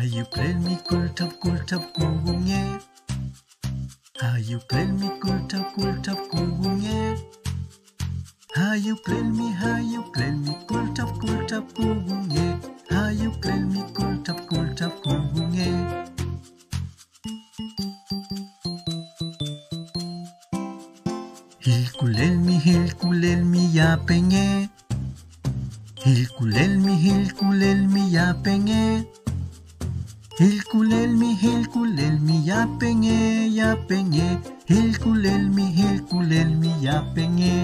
Hayuklelmi kultap kugunge. Hayuklelmi kultap kugunge. Hayuklelmi kultap kugunge. Hayuklelmi kultap kugunge. Hilkulelmi yapenge. Hilkulelmi yapenge. Hilkulelmi yapenge. Hilkulelmi yapenge.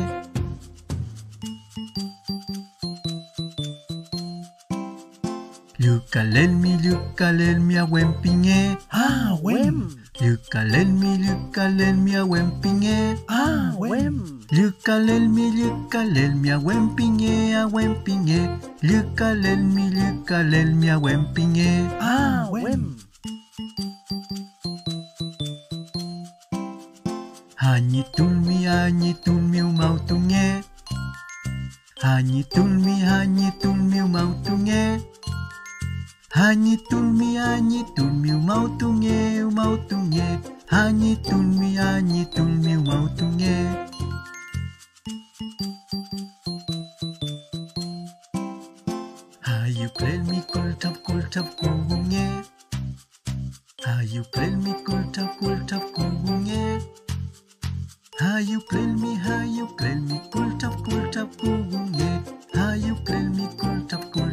Lukalelmi awempinge. Ah, wem. Lukalelmi awempinge. Ah, wem. Lukalelmi awempinge. Lukalelmi awempinge. Ah, wem. Hanyitulmi umautunge. Hanyitulmi umautunge. Hanyitulmi umautunge. Hanyitulmi umautunge. Hayuklelmi kultap kugunge. Hayuklelmi kultap kugunge. Hayuklelmi kultap kugunge. Hayuklelmi kultap kugunge.